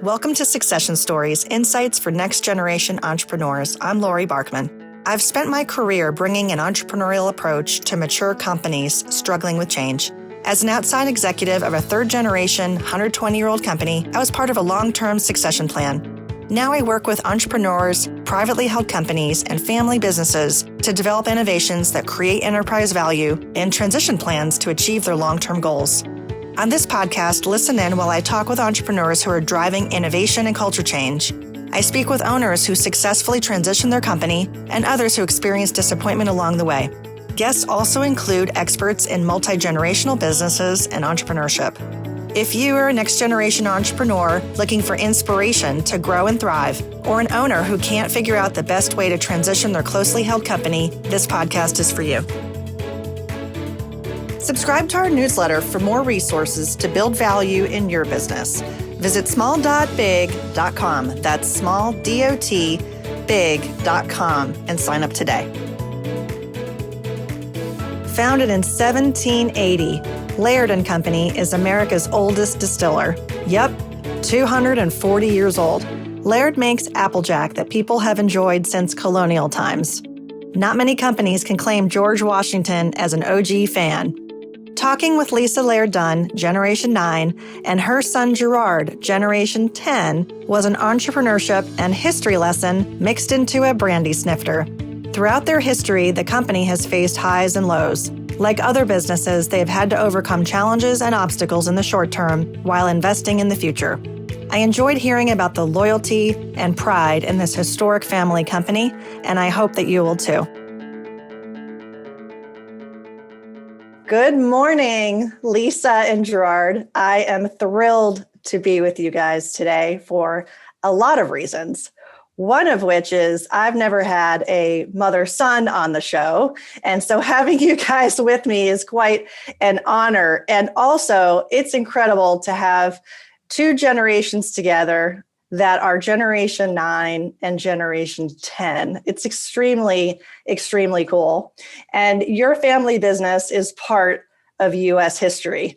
Welcome to Succession Stories, Insights for Next Generation Entrepreneurs. I'm Laurie Barkman. I've spent my career bringing an entrepreneurial approach to mature companies struggling with change. As an outside executive of a third-generation, 120-year-old company, I was part of a long-term succession plan. Now I work with entrepreneurs, privately held companies, and family businesses to develop innovations that create enterprise value and transition plans to achieve their long-term goals. On this podcast, listen in while I talk with entrepreneurs who are driving innovation and culture change. I speak with owners who successfully transition their company and others who experience disappointment along the way. Guests also include experts in multi-generational businesses and entrepreneurship. If you are a next-generation entrepreneur looking for inspiration to grow and thrive, or an owner who can't figure out the best way to transition their closely held company, this podcast is for you. Subscribe to our newsletter for more resources to build value in your business. Visit small.big.com. That's small, D-O-T, big.com, and sign up today. Founded in 1780, Laird and Company is America's oldest distiller. Yep, 240 years old. Laird makes Applejack that people have enjoyed since colonial times. Not many companies can claim George Washington as an OG fan. Talking with Lisa Laird Dunn, Generation 9, and her son Gerard, Generation 10, was an entrepreneurship and history lesson mixed into a brandy snifter. Throughout their history, the company has faced highs and lows. Like other businesses, they have had to overcome challenges and obstacles in the short term while investing in the future. I enjoyed hearing about the loyalty and pride in this historic family company, and I hope that you will too. Good morning, Lisa and Gerard. I am thrilled to be with you guys today for a lot of reasons. One of which is I've never had a mother-son on the show. And so having you guys with me is quite an honor. And also, it's incredible to have two generations together that are Generation 9 and Generation 10. It's extremely, extremely cool. And your family business is part of U.S. history.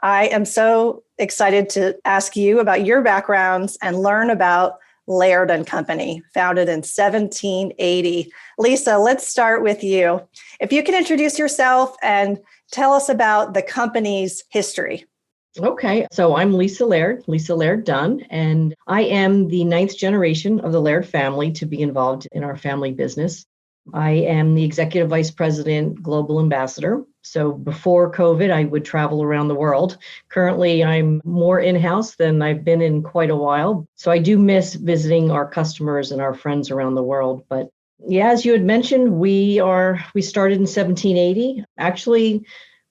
I am so excited to ask you about your backgrounds and learn about Laird and Company, founded in 1780. Lisa, let's start with you. If you can introduce yourself and tell us about the company's history. Okay, so I'm Lisa Laird Dunn, and I am the ninth generation of the Laird family to be involved in our family business. I am the Executive Vice President, Global Ambassador. So before COVID, I would travel around the world. Currently, I'm more in-house than I've been in quite a while. So I do miss visiting our customers and our friends around the world. But yeah, as you had mentioned, we started in 1780. Actually,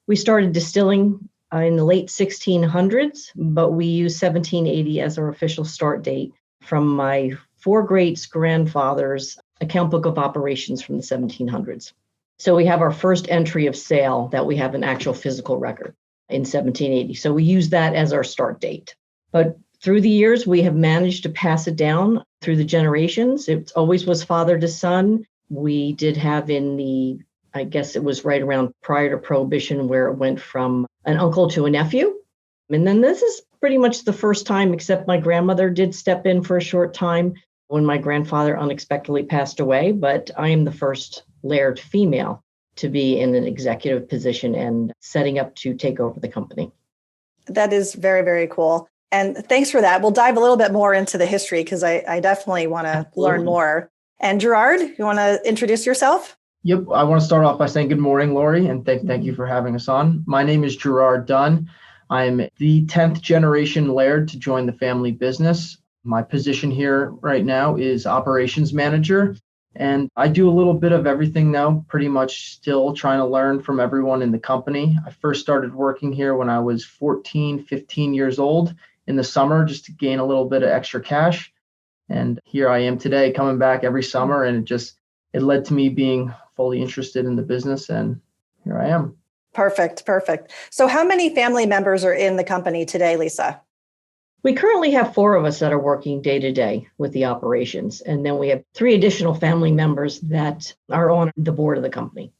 we started distilling in the late 1600s, but we use 1780 as our official start date from my four great-grandfathers' account book of operations from the 1700s. So we have our first entry of sale that we have an actual physical record in 1780. So we use that as our start date. But through the years, we have managed to pass it down through the generations. It always was father to son. We did have I guess it was right around prior to Prohibition where it went from an uncle to a nephew. And then this is pretty much the first time, except my grandmother did step in for a short time when my grandfather unexpectedly passed away. But I am the first Laird female to be in an executive position and setting up to take over the company. That is very, very cool. And thanks for that. We'll dive a little bit more into the history because I definitely want to learn more. And Gerard, you want to introduce yourself? Yep. I want to start off by saying good morning, Laurie, and thank you for having us on. My name is Gerard Dunn. I'm the 10th generation Laird to join the family business. My position here right now is operations manager, and I do a little bit of everything now, pretty much still trying to learn from everyone in the company. I first started working here when I was 14, 15 years old in the summer just to gain a little bit of extra cash. And here I am today coming back every summer, and it led to me being fully interested in the business, and here I am. Perfect. So how many family members are in the company today, Lisa? We currently have 4 of us that are working day to day with the operations. And then we have 3 additional family members that are on the board of the company.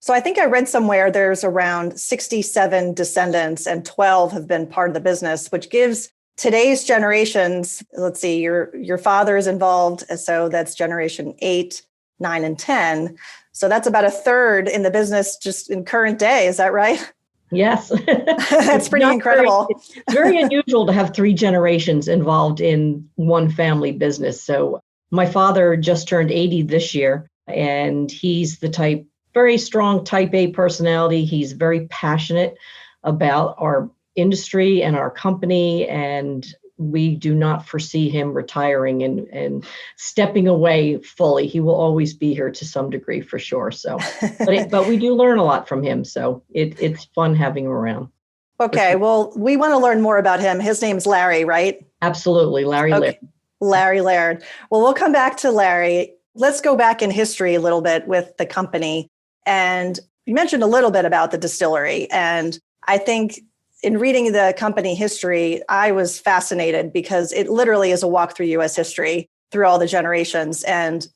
So I think I read somewhere there's around 67 descendants and 12 have been part of the business, which gives today's generations, let's see, your father is involved. So that's generation 8, 9, and 10. So that's about a third in the business just in current day. Is that right? Yes. That's pretty incredible. It's very unusual to have 3 generations involved in one family business. So my father just turned 80 this year, and he's the very strong type A personality. He's very passionate about our industry and our company, and we do not foresee him retiring and stepping away fully. He will always be here to some degree for sure. So, but we do learn a lot from him. So it's fun having him around. Okay. Sure. Well, we want to learn more about him. His name's Larry, right? Absolutely. Larry Laird. Larry Laird. Well, we'll come back to Larry. Let's go back in history a little bit with the company. And you mentioned a little bit about the distillery. And I think in reading the company history, I was fascinated because it literally is a walk through U.S. history through all the generations. And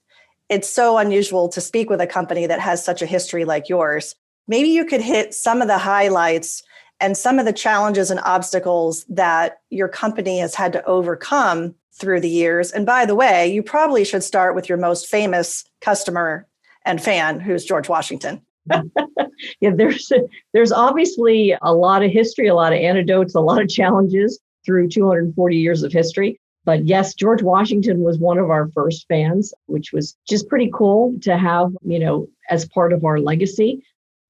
it's so unusual to speak with a company that has such a history like yours. Maybe you could hit some of the highlights and some of the challenges and obstacles that your company has had to overcome through the years. And by the way, you probably should start with your most famous customer and fan, who's George Washington. Yeah, there's obviously a lot of history, a lot of anecdotes, a lot of challenges through 240 years of history. But yes, George Washington was one of our first fans, which was just pretty cool to have, as part of our legacy.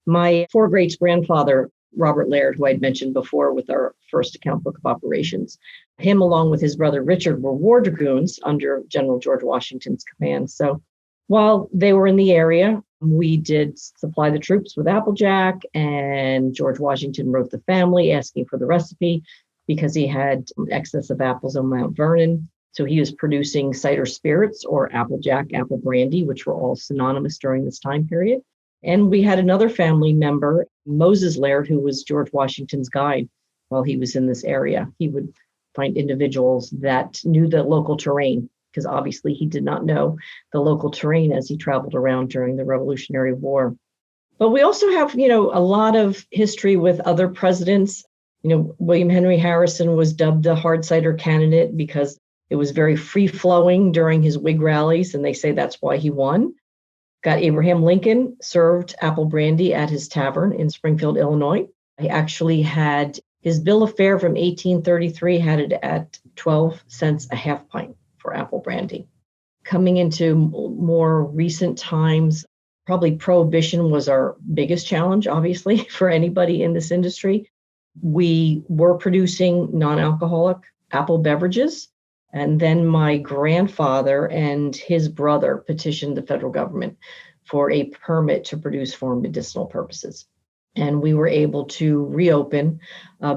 My 4 great-grandfather, Robert Laird, who I'd mentioned before with our first account book of operations, him along with his brother Richard were war dragoons under General George Washington's command. So while they were in the area, we did supply the troops with Applejack, and George Washington wrote the family asking for the recipe because he had excess of apples on Mount Vernon. So he was producing cider spirits or Applejack, apple brandy, which were all synonymous during this time period. And we had another family member, Moses Laird, who was George Washington's guide while he was in this area. He would find individuals that knew the local terrain, because obviously he did not know the local terrain as he traveled around during the Revolutionary War. But we also have, a lot of history with other presidents. William Henry Harrison was dubbed the hard cider candidate because it was very free-flowing during his Whig rallies, and they say that's why he won. Got Abraham Lincoln served apple brandy at his tavern in Springfield, Illinois. He actually had his bill of fare from 1833 had it at 12 cents a half pint for apple brandy. Coming into more recent times, probably prohibition was our biggest challenge, obviously, for anybody in this industry. We were producing non-alcoholic apple beverages, and then my grandfather and his brother petitioned the federal government for a permit to produce for medicinal purposes. And we were able to reopen,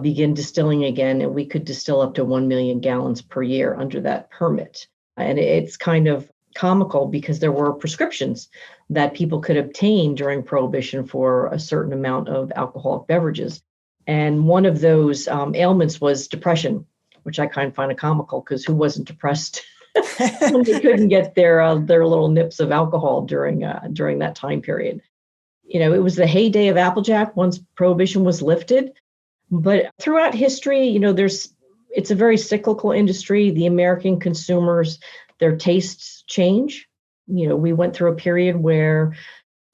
begin distilling again, and we could distill up to 1 million gallons per year under that permit. And it's kind of comical because there were prescriptions that people could obtain during Prohibition for a certain amount of alcoholic beverages. And one of those ailments was depression, which I kind of find comical because who wasn't depressed when they couldn't get their little nips of alcohol during that time period. It was the heyday of Applejack once Prohibition was lifted. But throughout history, it's a very cyclical industry. The American consumers, their tastes change. We went through a period where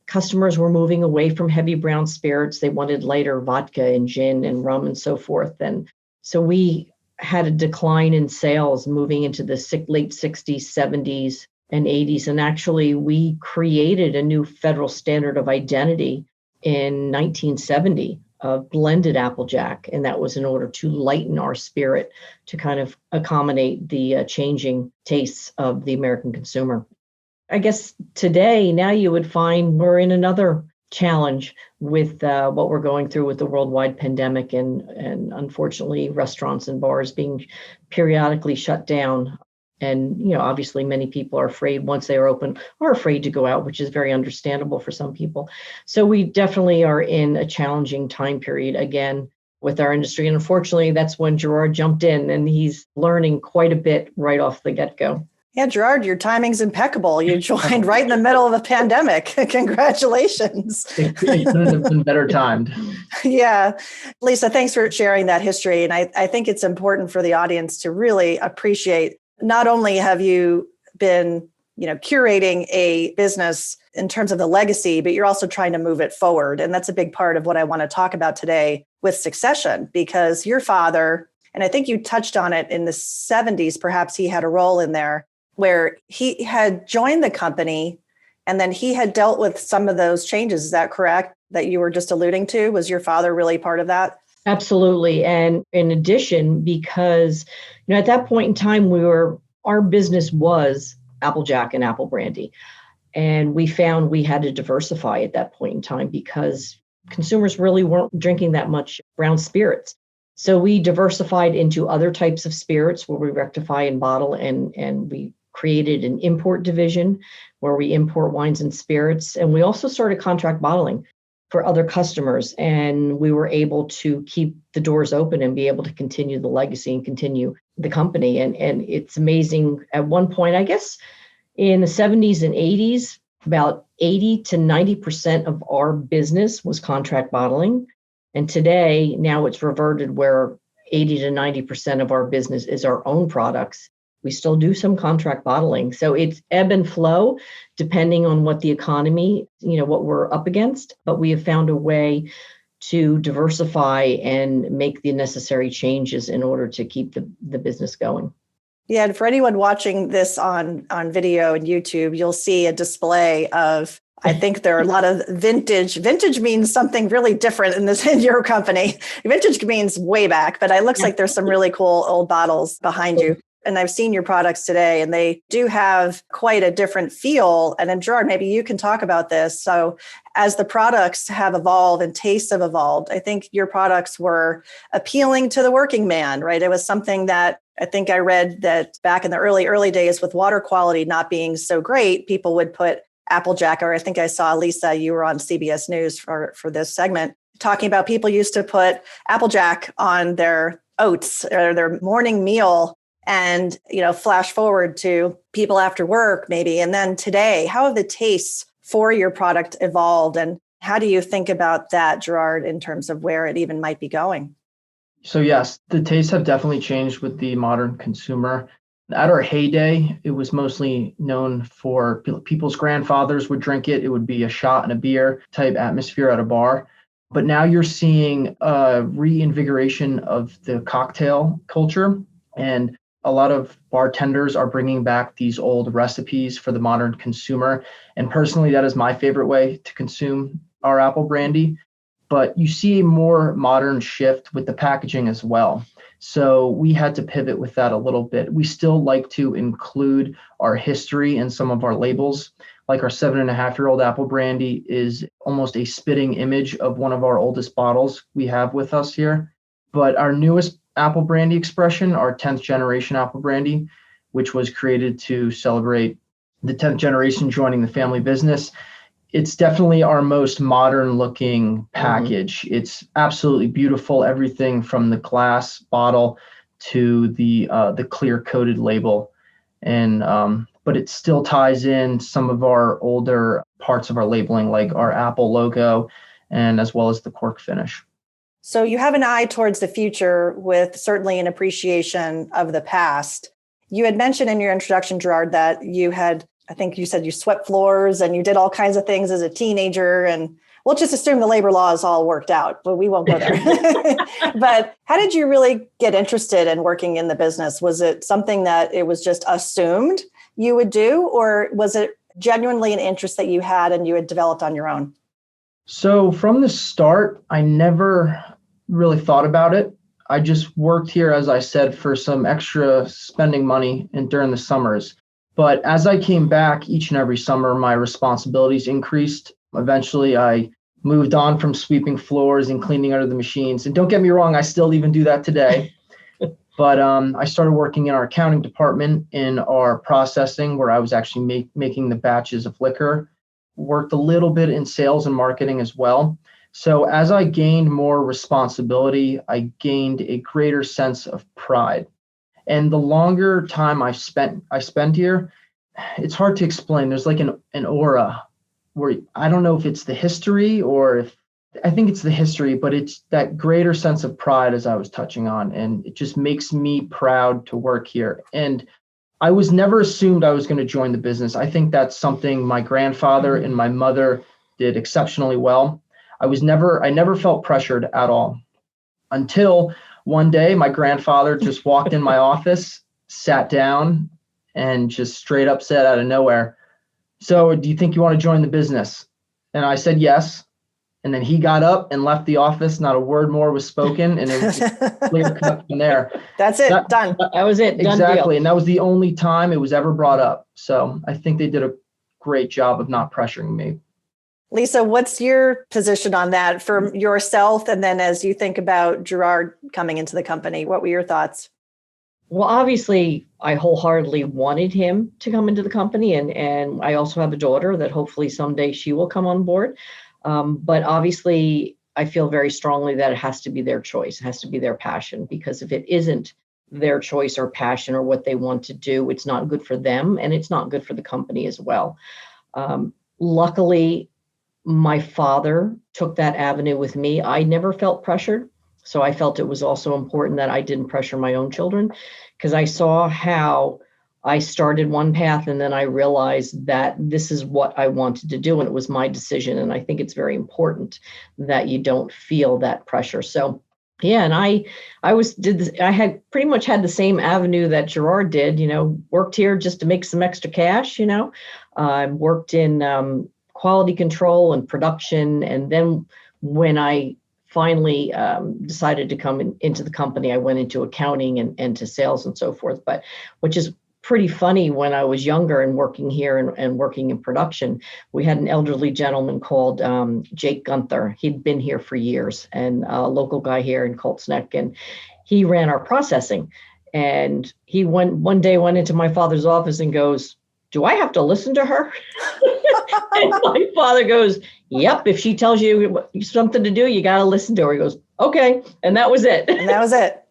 customers were moving away from heavy brown spirits. They wanted lighter vodka and gin and rum and so forth. And so we had a decline in sales moving into the late 60s, 70s, and 80s. And actually, we created a new federal standard of identity in 1970 of blended Applejack. And that was in order to lighten our spirit to kind of accommodate the changing tastes of the American consumer. I guess today, now you would find we're in another challenge with what we're going through with the worldwide pandemic and unfortunately restaurants and bars being periodically shut down. And, obviously many people are afraid once they are open are afraid to go out, which is very understandable for some people. So we definitely are in a challenging time period again with our industry. And unfortunately, that's when Gerard jumped in and he's learning quite a bit right off the get-go. Yeah, Gerard, your timing's impeccable. You joined right in the middle of a pandemic. Congratulations. It couldn't have been better timed. Yeah. Lisa, thanks for sharing that history. And I think it's important for the audience to really appreciate, not only have you been, curating a business in terms of the legacy, but you're also trying to move it forward. And that's a big part of what I want to talk about today with succession, because your father, and I think you touched on it in the 70s, perhaps he had a role in there where he had joined the company and then he had dealt with some of those changes. Is that correct? That you were just alluding to? Was your father really part of that? Absolutely. And in addition, because at that point in time, our business was Applejack and apple brandy. And we found we had to diversify at that point in time because consumers really weren't drinking that much brown spirits. So we diversified into other types of spirits where we rectify and bottle, and we created an import division where we import wines and spirits. And we also started contract bottling for other customers. And we were able to keep the doors open and be able to continue the legacy and continue the company. And it's amazing. At one point, I guess in the 70s and 80s, about 80 to 90% of our business was contract bottling. And today, now it's reverted where 80 to 90% of our business is our own products. We still do some contract bottling. So it's ebb and flow depending on what the economy, what we're up against. But we have found a way to diversify and make the necessary changes in order to keep the business going. Yeah, and for anyone watching this on video and YouTube, you'll see a display of, I think there are a lot of vintage. Vintage means something really different in your company. Vintage means way back, but it looks like there's some really cool old bottles behind you. And I've seen your products today, and they do have quite a different feel. And then, Gerard, maybe you can talk about this. So as the products have evolved and tastes have evolved, I think your products were appealing to the working man, right? It was something that I think I read that back in the early days with water quality not being so great, people would put Applejack, or I think I saw, Lisa, you were on CBS News for this segment, talking about people used to put Applejack on their oats or their morning meal. And, flash forward to people after work, maybe. And then today, how have the tastes for your product evolved? And how do you think about that, Gerard, in terms of where it even might be going? So yes, the tastes have definitely changed with the modern consumer. At our heyday, it was mostly known for people's grandfathers would drink it. It would be a shot and a beer type atmosphere at a bar. But now you're seeing a reinvigoration of the cocktail culture. And a lot of bartenders are bringing back these old recipes for the modern consumer. And personally, that is my favorite way to consume our apple brandy. But you see a more modern shift with the packaging as well. So we had to pivot with that a little bit. We still like to include our history in some of our labels. Like our 7.5-year-old apple brandy is almost a spitting image of one of our oldest bottles we have with us here. But our newest apple brandy expression, our 10th generation apple brandy, which was created to celebrate the 10th generation joining the family business. It's definitely our most modern looking package. Mm-hmm. It's absolutely beautiful. Everything from the glass bottle to the clear coated label. And but it still ties in some of our older parts of our labeling, like our apple logo, and as well as the cork finish. So you have an eye towards the future with certainly an appreciation of the past. You had mentioned in your introduction, Gerard, that I think you said you swept floors and you did all kinds of things as a teenager. And we'll just assume the labor laws all worked out, but we won't go there. But how did you really get interested in working in the business? Was it something that it was just assumed you would do, or was it genuinely an interest that you had and you had developed on your own? So from the start, I never really thought about it. I just worked here, as I said, for some extra spending money and during the summers. But as I came back each and every summer, my responsibilities increased. Eventually, I moved on from sweeping floors and cleaning under the machines. And don't get me wrong, I still even do that today. But I started working in our accounting department in our processing, where I was actually making the batches of liquor. Worked a little bit in sales and marketing as well. So as I gained more responsibility, I gained a greater sense of pride. And the longer time I spend here, it's hard to explain. There's like an aura where I don't know if it's the history or if I think it's the history, but it's that greater sense of pride as I was touching on. And it just makes me proud to work here. And I was never assumed I was going to join the business. I think that's something my grandfather and my mother did exceptionally well. I never felt pressured at all until one day my grandfather just walked in my office, sat down, and just straight up said out of nowhere, "So do you think you want to join the business?" And I said yes. And then he got up and left the office. Not a word more was spoken, and it was just clear cut from there. That's it. Done. That was it. Done Exactly. deal. And that was the only time it was ever brought up. So I think they did a great job of not pressuring me. Lisa, what's your position on that for yourself? And then as you think about Gerard coming into the company, what were your thoughts? Well, obviously, I wholeheartedly wanted him to come into the company. And I also have a daughter that hopefully someday she will come on board. But obviously, I feel very strongly that it has to be their choice. It has to be their passion, because if it isn't their choice or passion or what they want to do, it's not good for them and it's not good for the company as well. Luckily, my father took that avenue with me. I never felt pressured. So I felt it was also important that I didn't pressure my own children, because I saw how I started one path and then I realized that this is what I wanted to do and it was my decision. And I think it's very important that you don't feel that pressure. So yeah, and I had pretty much had the same avenue that Gerard did, worked here just to make some extra cash, I worked in quality control and production. And then when I finally decided to come into the company, I went into accounting and to sales and so forth, but which is pretty funny. When I was younger and working here and working in production, we had an elderly gentleman called Jake Gunther. He'd been here for years, and a local guy here in Colts Neck, and he ran our processing. And he one day went into my father's office and goes, "Do I have to listen to her?" And my father goes, "Yep, if she tells you something to do, you got to listen to her." He goes, "Okay." And that was it. And that was it.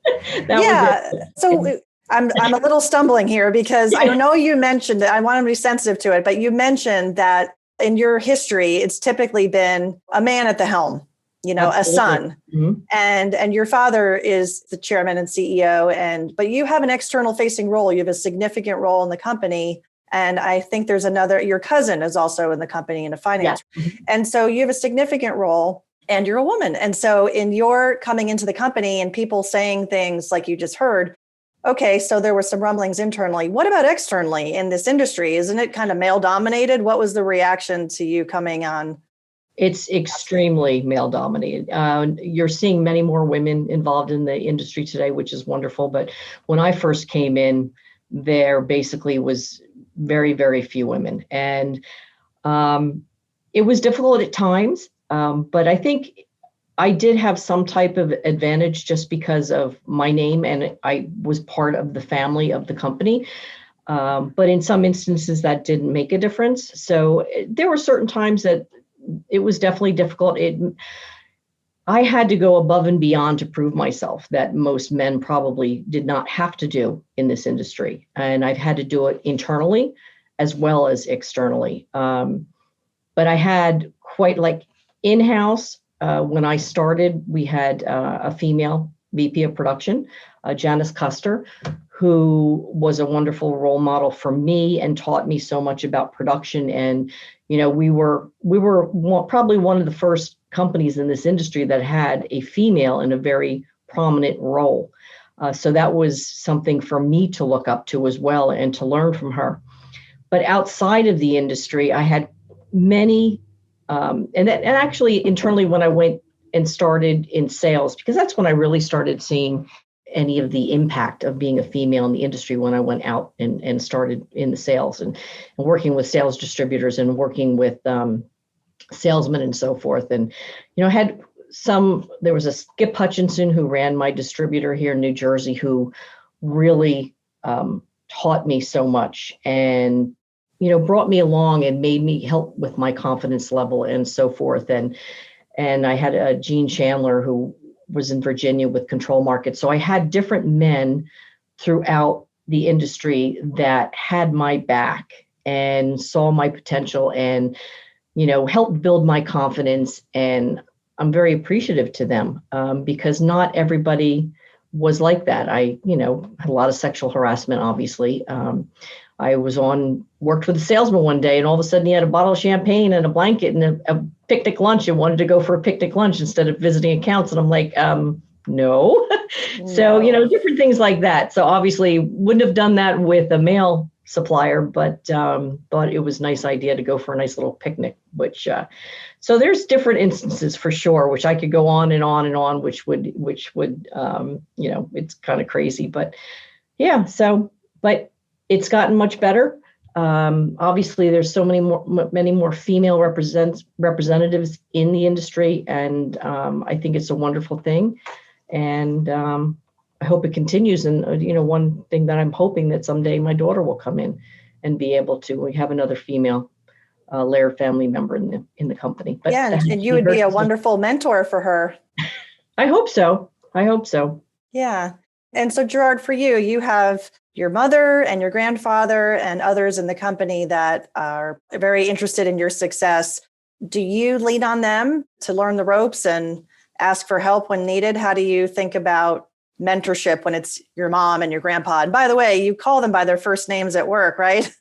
That was it. So I'm a little stumbling here because I know you mentioned that I want to be sensitive to it, but you mentioned that in your history, it's typically been a man at the helm, Absolutely. a son, Mm-hmm. and your father is the chairman and CEO, but you have an external facing role. You have a significant role in the company. And I think there's your cousin is also in the company in a finance. Yeah. Mm-hmm. And so you have a significant role and you're a woman. And so in your coming into the company and people saying things like you just heard, okay, so there were some rumblings internally. What about externally in this industry? Isn't it kind of male dominated? What was the reaction to you coming on? It's extremely male dominated. You're seeing many more women involved in the industry today, which is wonderful. But when I first came in, there basically was very, very few women. And it was difficult at times. But I think I did have some type of advantage just because of my name, and I was part of the family of the company. But in some instances, that didn't make a difference. So there were certain times that it was definitely difficult. I had to go above and beyond to prove myself that most men probably did not have to do in this industry. And I've had to do it internally as well as externally. But I had quite like in-house. When I started, we had a female VP of production, Janice Custer, who was a wonderful role model for me and taught me so much about production. And, we were probably one of the first companies in this industry that had a female in a very prominent role. So that was something for me to look up to as well and to learn from her. But outside of the industry, I had many and actually internally when I went and started in sales, because that's when I really started seeing any of the impact of being a female in the industry, when I went out and started in the sales and working with sales distributors and working with salesmen and so forth. And, there was a Skip Hutchinson who ran my distributor here in New Jersey, who really taught me so much and brought me along and made me help with my confidence level and so forth. And I had Gene Chandler, who was in Virginia with Control Markets. So I had different men throughout the industry that had my back and saw my potential and, helped build my confidence. And I'm very appreciative to them because not everybody was like that. I, had a lot of sexual harassment, obviously. I worked with a salesman one day, and all of a sudden he had a bottle of champagne and a blanket and a picnic lunch and wanted to go for a picnic lunch instead of visiting accounts. And I'm like, no. So, different things like that. So obviously wouldn't have done that with a male supplier, but it was a nice idea to go for a nice little picnic, so there's different instances for sure, which I could go on and on and on, which would, it's kind of crazy, but yeah. So, but it's gotten much better. Obviously there's so many more female representatives in the industry. And I think it's a wonderful thing. And I hope it continues. And, one thing that I'm hoping that someday my daughter will come in and be able to, we have another female Laird family member in the company. But yeah, and you would be a wonderful mentor for her. I hope so. Yeah. And so Gerard, for you, you have your mother and your grandfather and others in the company that are very interested in your success. Do you lean on them to learn the ropes and ask for help when needed? How do you think about mentorship when it's your mom and your grandpa? And by the way, you call them by their first names at work, right?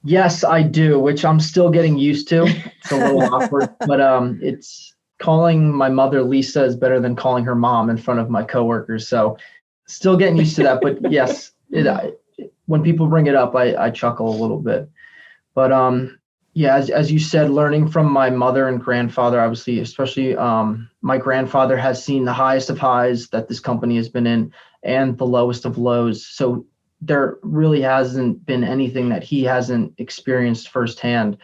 Yes, I do, which I'm still getting used to. It's a little awkward, but it's calling my mother Lisa is better than calling her mom in front of my coworkers. So still getting used to that. But yes, when people bring it up, I chuckle a little bit. But yeah, as you said, learning from my mother and grandfather, obviously, especially my grandfather has seen the highest of highs that this company has been in and the lowest of lows. So there really hasn't been anything that he hasn't experienced firsthand.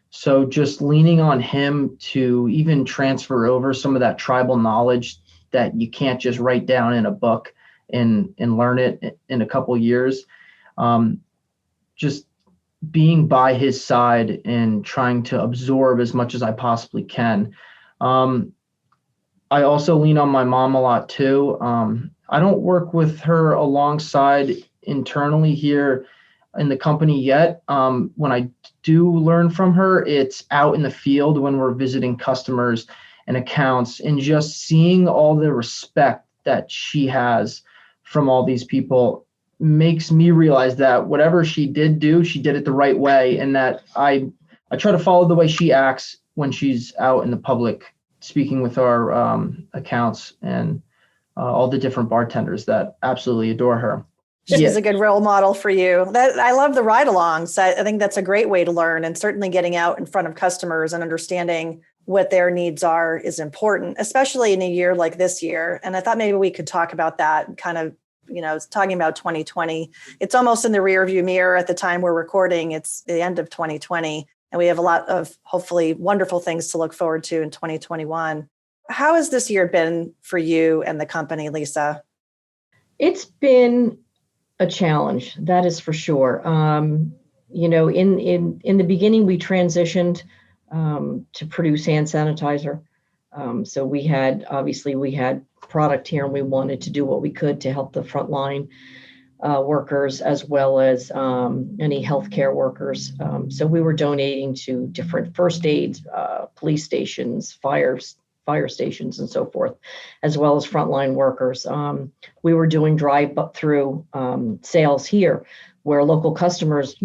So just leaning on him to even transfer over some of that tribal knowledge that you can't just write down in a book and learn it in a couple of years. Just being by his side and trying to absorb as much as I possibly can. I also lean on my mom a lot too. I don't work with her alongside internally here in the company yet. When I do learn from her, it's out in the field when we're visiting customers and accounts and just seeing all the respect that she has from all these people makes me realize that whatever she did do, she did it the right way. And that I try to follow the way she acts when she's out in the public speaking with our accounts and all the different bartenders that absolutely adore her. She's a good role model for you. I love the ride-alongs. I think that's a great way to learn, and certainly getting out in front of customers and understanding what their needs are is important, especially in a year like this year. And I thought maybe we could talk about that kind of, talking about 2020. It's almost in the rearview mirror at the time we're recording. It's the end of 2020, and we have a lot of hopefully wonderful things to look forward to in 2021. How has this year been for you and the company, Lisa? It's been a challenge, that is for sure. In the beginning, we transitioned to produce hand sanitizer. So we had product here, and we wanted to do what we could to help the frontline workers as well as any healthcare workers. So we were donating to different first aids, police stations, fire stations, and so forth, as well as frontline workers. We were doing drive-through sales here, where local customers,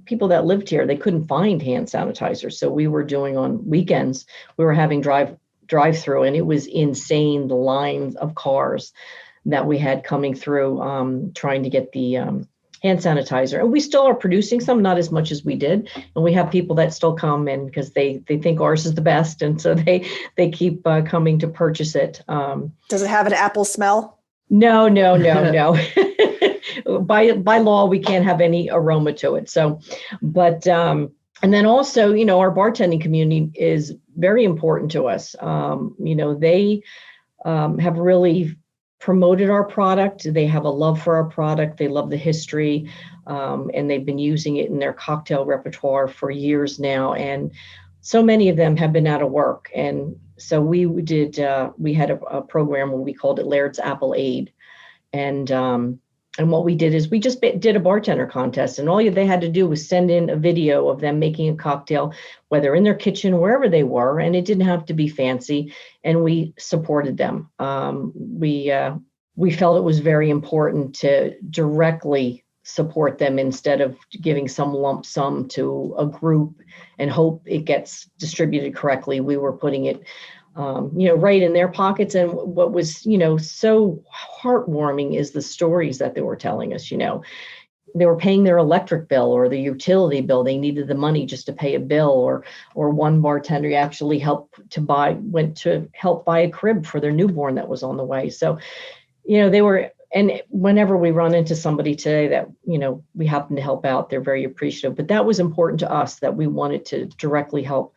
people that lived here, they couldn't find hand sanitizer. So we were doing on weekends, we were having drive-through, and it was insane, the lines of cars that we had coming through trying to get the hand sanitizer. And we still are producing some, not as much as we did. And we have people that still come in because they think ours is the best. And so they keep coming to purchase it. Does it have an apple smell? No. By law, we can't have any aroma to it. So, but, and then also, our bartending community is very important to us. They have really promoted our product. They have a love for our product. They love the history, and they've been using it in their cocktail repertoire for years now. And so many of them have been out of work. And so we had a program where we called it Laird's Apple Aid. And And what we did is we just did a bartender contest, and all they had to do was send in a video of them making a cocktail, whether in their kitchen, wherever they were, and it didn't have to be fancy. And we supported them. We felt it was very important to directly support them instead of giving some lump sum to a group and hope it gets distributed correctly. We were putting it right in their pockets. And what was, so heartwarming is the stories that they were telling us. They were paying their electric bill or the utility bill. They needed the money just to pay a bill, or one bartender actually went to help buy a crib for their newborn that was on the way. So, they were, and whenever we run into somebody today that, we happen to help out, they're very appreciative. But that was important to us, that we wanted to directly help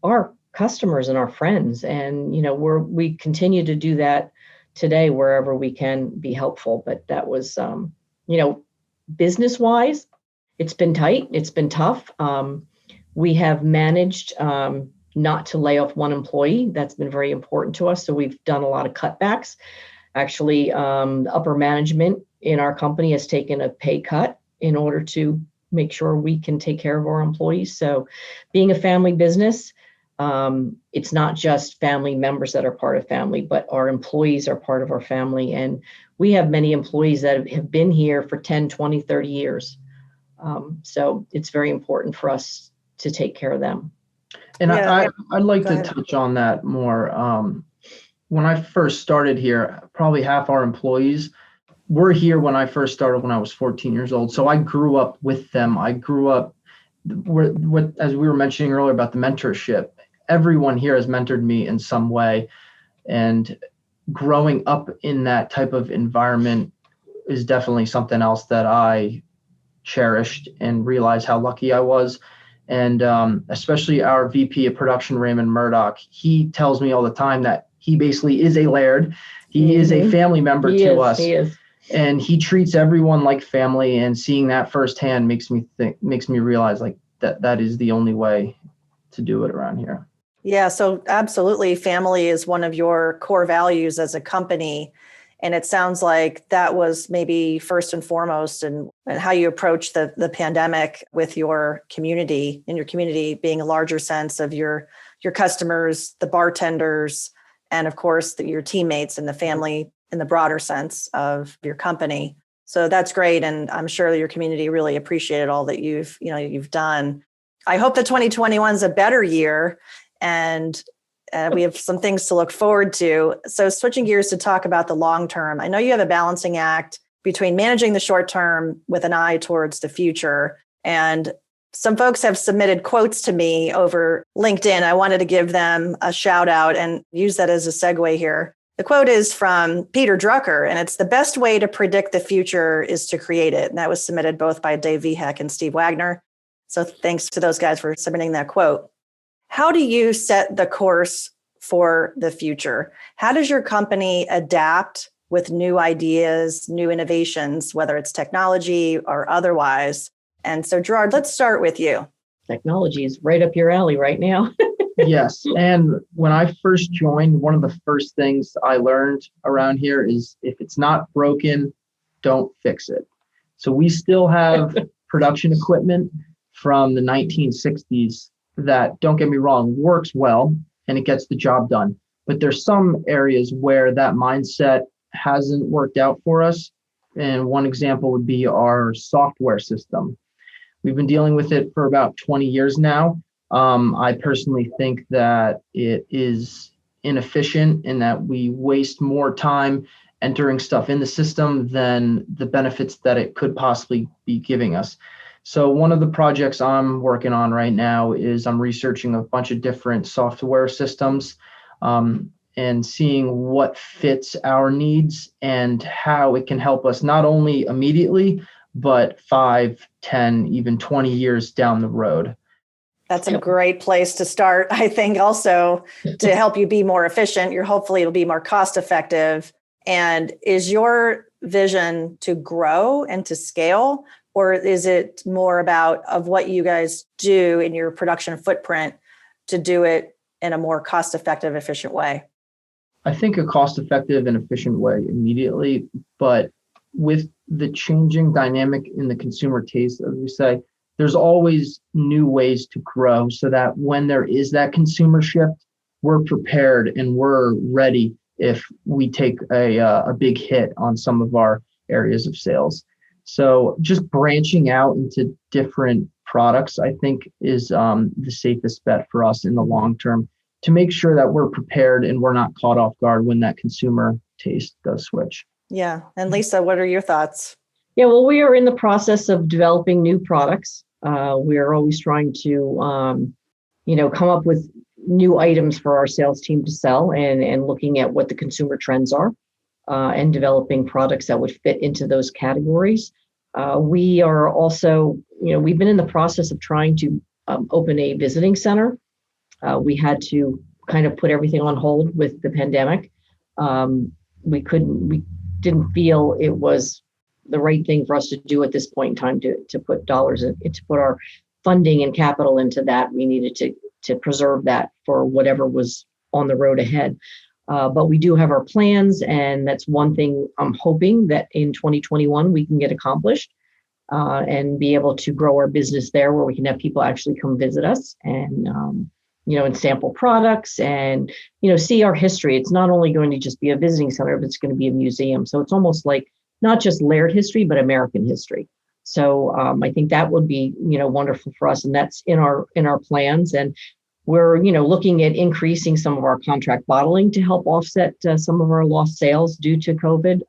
our customers and our friends. And, we continue to do that today wherever we can be helpful. But that was, business wise, it's been tight. It's been tough. We have managed not to lay off one employee. That's been very important to us. So we've done a lot of cutbacks. Actually, the upper management in our company has taken a pay cut in order to make sure we can take care of our employees. So being a family business, it's not just family members that are part of family, but our employees are part of our family. And we have many employees that have been here for 10, 20, 30 years. So it's very important for us to take care of them. And I'd like to touch on that more. When I first started here, probably half our employees were here when I first started when I was 14 years old. So I grew up with them. I grew up as we were mentioning earlier about the mentorship. Everyone here has mentored me in some way. And growing up in that type of environment is definitely something else that I cherished and realized how lucky I was. And especially our VP of production, Raymond Murdoch, he tells me all the time that he basically is a Laird. He is a family member to us. He is. And he treats everyone like family. And seeing that firsthand makes me realize like that is the only way to do it around here. Yeah, so absolutely. Family is one of your core values as a company. And it sounds like that was maybe first and foremost and how you approach the pandemic with your community, and your community being a larger sense of your customers, the bartenders, and of course your teammates and the family in the broader sense of your company. So that's great. And I'm sure your community really appreciated all that you've done. I hope that 2021 is a better year, and we have some things to look forward to. So switching gears to talk about the long term, I know you have a balancing act between managing the short term with an eye towards the future. And some folks have submitted quotes to me over LinkedIn. I wanted to give them a shout out and use that as a segue here. The quote is from Peter Drucker, and it's, "The best way to predict the future is to create it." And that was submitted both by Dave Vihek and Steve Wagner. So thanks to those guys for submitting that quote. How do you set the course for the future? How does your company adapt with new ideas, new innovations, whether it's technology or otherwise? And so, Gerard, let's start with you. Technology is right up your alley right now. Yes. And when I first joined, one of the first things I learned around here is if it's not broken, don't fix it. So we still have production equipment from the 1960s that, don't get me wrong, works well and it gets the job done. But there's some areas where that mindset hasn't worked out for us. And one example would be our software system. We've been dealing with it for about 20 years now. I personally think that it is inefficient in that we waste more time entering stuff in the system than the benefits that it could possibly be giving us. So one of the projects I'm working on right now is I'm researching a bunch of different software systems and seeing what fits our needs and how it can help us not only immediately, but 5, 10, even 20 years down the road. That's a great place to start. I think also to help you be more efficient, hopefully it'll be more cost effective. And is your vision to grow and to scale, or is it more about of what you guys do in your production footprint to do it in a more cost effective, efficient way? I think a cost effective and efficient way immediately, but with the changing dynamic in the consumer taste, as we say, there's always new ways to grow so that when there is that consumer shift, we're prepared and we're ready if we take a big hit on some of our areas of sales. So just branching out into different products, I think, is the safest bet for us in the long term to make sure that we're prepared and we're not caught off guard when that consumer taste does switch. Yeah. And Lisa, what are your thoughts? Yeah, well, we are in the process of developing new products. We are always trying to, come up with new items for our sales team to sell and looking at what the consumer trends are and developing products that would fit into those categories. We are also, we've been in the process of trying to open a visiting center. We had to kind of put everything on hold with the pandemic. We didn't feel it was the right thing for us to do at this point in time to put dollars in, to put our funding and capital into that. We needed to preserve that for whatever was on the road ahead. But we do have our plans, and that's one thing I'm hoping that in 2021 we can get accomplished and be able to grow our business there, where we can have people actually come visit us and and sample products and see our history. It's not only going to just be a visiting center, but it's going to be a museum. So it's almost like not just Laird history, but American history. So I think that would be wonderful for us, and that's in our plans. And we're looking at increasing some of our contract bottling to help offset some of our lost sales due to COVID.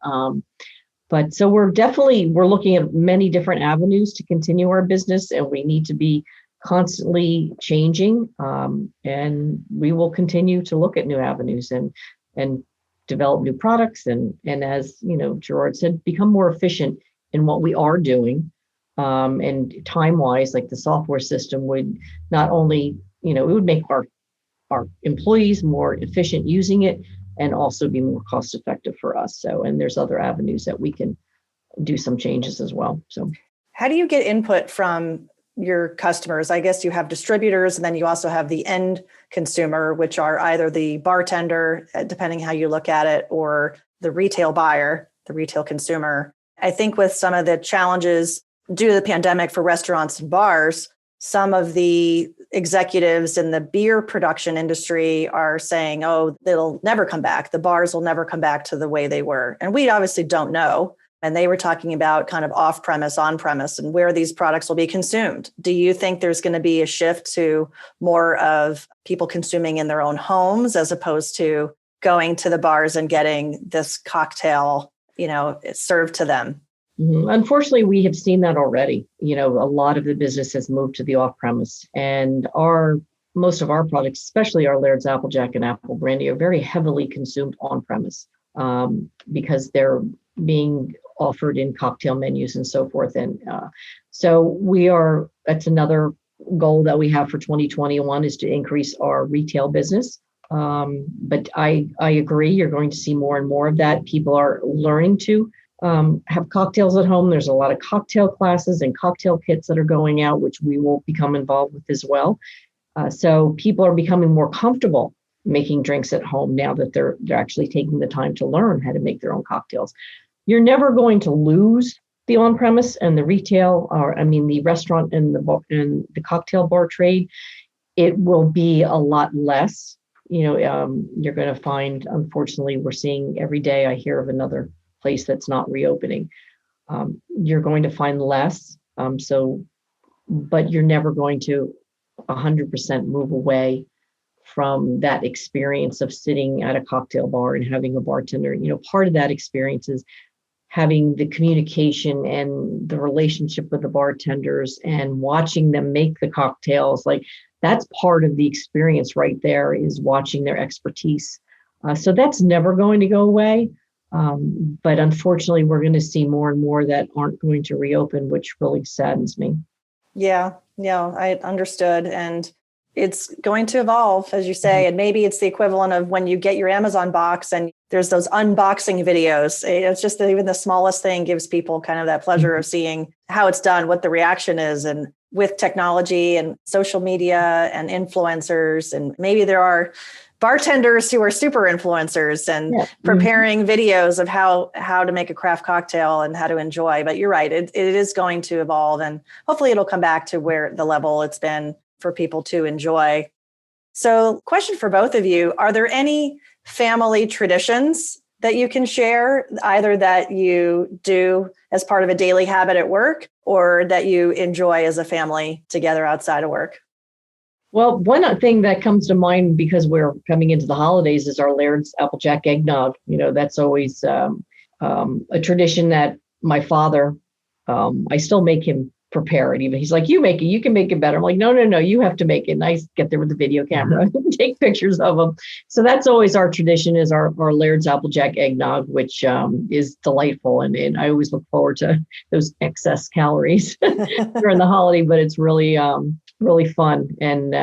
But so we're looking at many different avenues to continue our business, and we need to be constantly changing. And we will continue to look at new avenues and develop new products and as Gerard said, become more efficient in what we are doing. And time-wise, like the software system would not only, it would make our employees more efficient using it and also be more cost effective for us. So, and there's other avenues that we can do some changes as well. So how do you get input from your customers? I guess you have distributors, and then you also have the end consumer, which are either the bartender, depending how you look at it, or the retail buyer, the retail consumer. I think with some of the challenges due to the pandemic for restaurants and bars, some of the executives in the beer production industry are saying, oh, it'll never come back. The bars will never come back to the way they were. And we obviously don't know. And they were talking about kind of off-premise, on-premise, and where these products will be consumed. Do you think there's going to be a shift to more of people consuming in their own homes as opposed to going to the bars and getting this cocktail, served to them? Mm-hmm. Unfortunately, we have seen that already. A lot of the business has moved to the off-premise, and most of our products, especially our Laird's Applejack and Apple Brandy, are very heavily consumed on-premise because they're being offered in cocktail menus and so forth. And so that's another goal that we have for 2021 is to increase our retail business. But I agree, you're going to see more and more of that. People are learning to have cocktails at home. There's a lot of cocktail classes and cocktail kits that are going out, which we will become involved with as well. So people are becoming more comfortable making drinks at home now that they're actually taking the time to learn how to make their own cocktails. You're never going to lose the on-premise and the retail, the restaurant and the cocktail bar trade. It will be a lot less. You're going to find, unfortunately, we're seeing every day, I hear of another place that's not reopening. You're going to find less. But you're never going to 100% move away from that experience of sitting at a cocktail bar and having a bartender. Part of that experience is having the communication and the relationship with the bartenders and watching them make the cocktails. Like that's part of the experience right there, is watching their expertise. So that's never going to go away. But unfortunately, we're going to see more and more that aren't going to reopen, which really saddens me. Yeah, I understood. And it's going to evolve, as you say, and maybe it's the equivalent of when you get your Amazon box and there's those unboxing videos. It's just that even the smallest thing gives people kind of that pleasure of seeing how it's done, what the reaction is. And with technology and social media and influencers, and maybe there are bartenders who are super influencers and preparing videos of how to make a craft cocktail and how to enjoy. But you're right, it is going to evolve, and hopefully it'll come back to where the level it's been for people to enjoy. So, question for both of you, are there any family traditions that you can share, either that you do as part of a daily habit at work or that you enjoy as a family together outside of work? Well, one thing that comes to mind because we're coming into the holidays is our Laird's Applejack eggnog. That's always a tradition that my father, I still make him prepare it. Even he's like, you make it, you can make it better. I'm like, no, you have to make it. And I get there with the video camera and take pictures of them. So that's always our tradition, is our Laird's Applejack eggnog, which is delightful. And I always look forward to those excess calories during the holiday, but it's really, really fun. And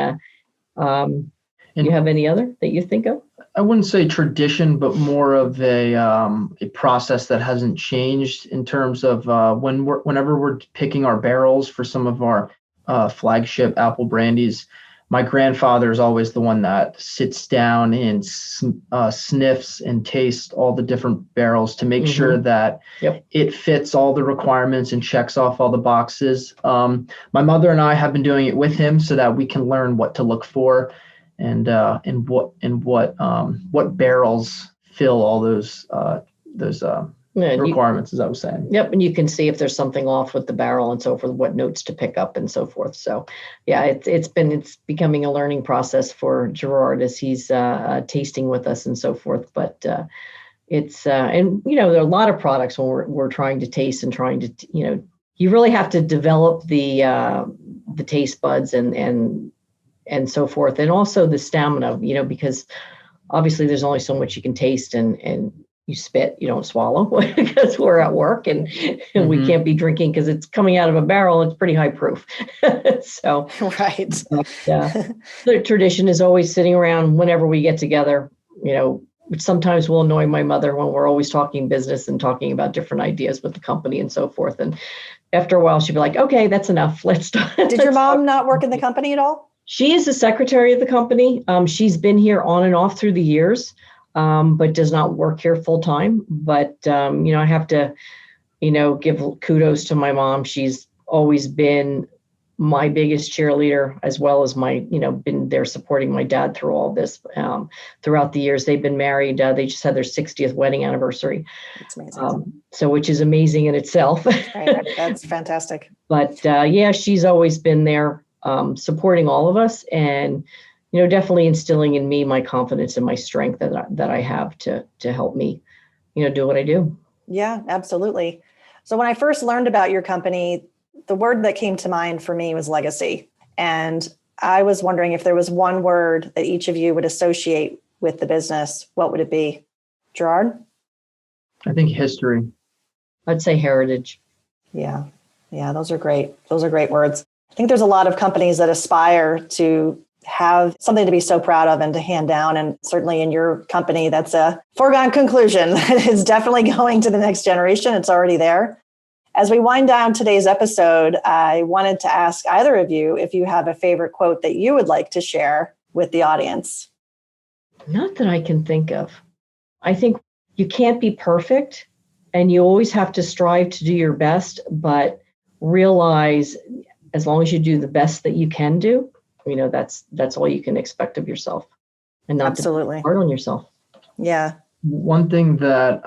you have any other that you think of? I wouldn't say tradition, but more of a process that hasn't changed in terms of whenever we're picking our barrels for some of our flagship apple brandies. My grandfather is always the one that sits down and sniffs and tastes all the different barrels to make sure that it fits all the requirements and checks off all the boxes. My mother and I have been doing it with him so that we can learn what to look for and what barrels fill all those requirements, as I was saying. Yep, and you can see if there's something off with the barrel and so forth, what notes to pick up and so forth. So, yeah, it's becoming a learning process for Gerard as he's tasting with us and so forth. But it's and there are a lot of products when we're trying to taste and trying to you really have to develop the taste buds and so forth, and also the stamina, because obviously there's only so much you can taste and you spit, you don't swallow because we're at work and we can't be drinking because it's coming out of a barrel. It's pretty high proof. So, right. The tradition is always sitting around whenever we get together, which sometimes will annoy my mother when we're always talking business and talking about different ideas with the company and so forth. And after a while, she'd be like, okay, that's enough. Let's start. Did your mom not work in the company at all? She is the secretary of the company. She's been here on and off through the years, but does not work here full time. But, I have to, give kudos to my mom. She's always been my biggest cheerleader, as well as been there supporting my dad through all this throughout the years. They've been married. They just had their 60th wedding anniversary. That's amazing. So which is amazing in itself. Right. That's fantastic. But she's always been there. Supporting all of us and, definitely instilling in me my confidence and my strength that I have to help me, do what I do. Yeah, absolutely. So when I first learned about your company, the word that came to mind for me was legacy. And I was wondering if there was one word that each of you would associate with the business, what would it be? Gerard? I think history. I'd say heritage. Yeah, those are great. Those are great words. I think there's a lot of companies that aspire to have something to be so proud of and to hand down. And certainly in your company, that's a foregone conclusion. It's definitely going to the next generation. It's already there. As we wind down today's episode, I wanted to ask either of you if you have a favorite quote that you would like to share with the audience. Not that I can think of. I think you can't be perfect and you always have to strive to do your best, but realize as long as you do the best that you can do, that's all you can expect of yourself, and not absolutely to be hard on yourself. Yeah. One thing that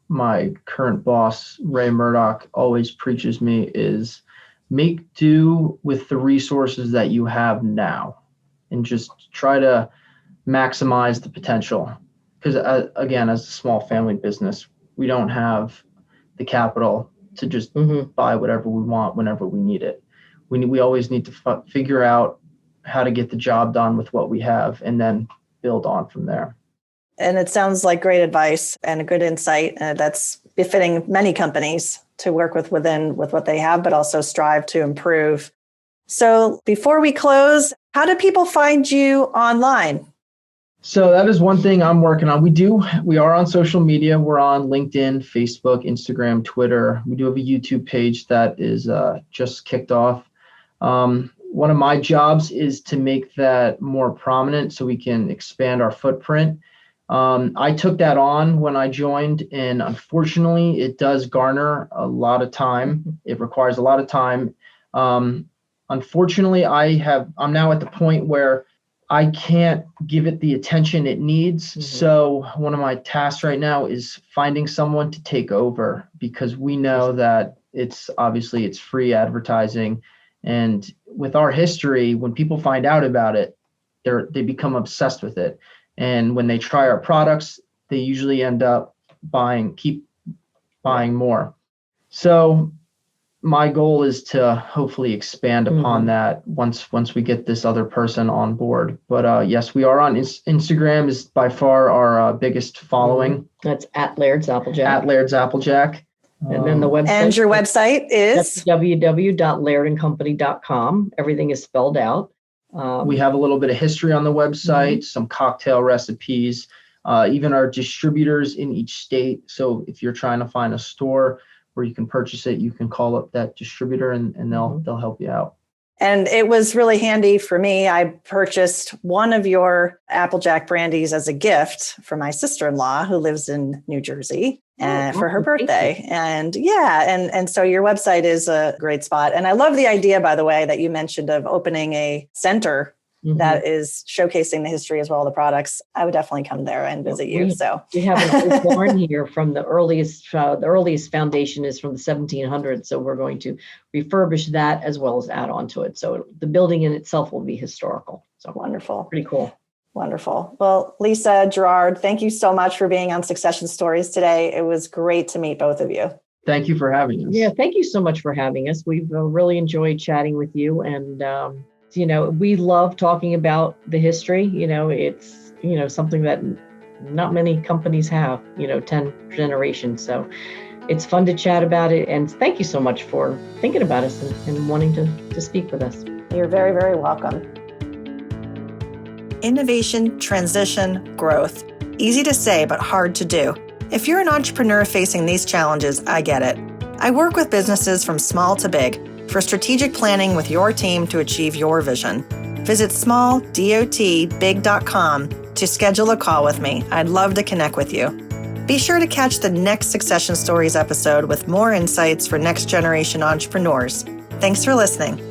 my current boss, Ray Murdoch, always preaches me is make do with the resources that you have now and just try to maximize the potential. Because again, as a small family business, we don't have the capital to just buy whatever we want whenever we need it. We always need to figure out how to get the job done with what we have and then build on from there. And it sounds like great advice and a good insight. That's befitting many companies to work with what they have, but also strive to improve. So before we close, how do people find you online? So that is one thing I'm working on. We are on social media. We're on LinkedIn, Facebook, Instagram, Twitter. We do have a YouTube page that is just kicked off. one of my jobs is to make that more prominent so we can expand our footprint. I took that on when I joined, and unfortunately, it does garner a lot of time. It requires a lot of time. Unfortunately, I'm now at the point where I can't give it the attention it needs. Mm-hmm. So one of my tasks right now is finding someone to take over, because we know that it's free advertising. And with our history, when people find out about it, they become obsessed with it. And when they try our products, they usually end up keep buying more. So my goal is to hopefully expand upon that once we get this other person on board. But yes, we are on Instagram, is by far our biggest following. That's at Laird's Applejack. At Laird's Applejack. And then the website. And your website is? www.lairdandcompany.com. Everything is spelled out. We have a little bit of history on the website, some cocktail recipes, even our distributors in each state. So if you're trying to find a store where you can purchase it, you can call up that distributor and they'll help you out. And it was really handy for me. I purchased one of your Applejack brandies as a gift for my sister-in-law who lives in New Jersey for her birthday. And and so your website is a great spot. And I love the idea, by the way, that you mentioned of opening a center that is showcasing the history as well, the products. I would definitely come there and visit you. So we have an old barn here from the earliest foundation is from the 1700s. So we're going to refurbish that as well as add on to it. So the building in itself will be historical. So wonderful. Pretty cool. Wonderful. Well, Lisa, Gerard, thank you so much for being on Succession Stories today. It was great to meet both of you. Thank you for having us. Yeah, thank you so much for having us. We've really enjoyed chatting with you, and we love talking about the history. It's, something that not many companies have, 10 generations. So it's fun to chat about it. And thank you so much for thinking about us and wanting to speak with us. You're very, very welcome. Innovation, transition, growth. Easy to say, but hard to do. If you're an entrepreneur facing these challenges, I get it. I work with businesses from small to big for strategic planning with your team to achieve your vision. Visit smalldotbig.com to schedule a call with me. I'd love to connect with you. Be sure to catch the next Succession Stories episode with more insights for next generation entrepreneurs. Thanks for listening.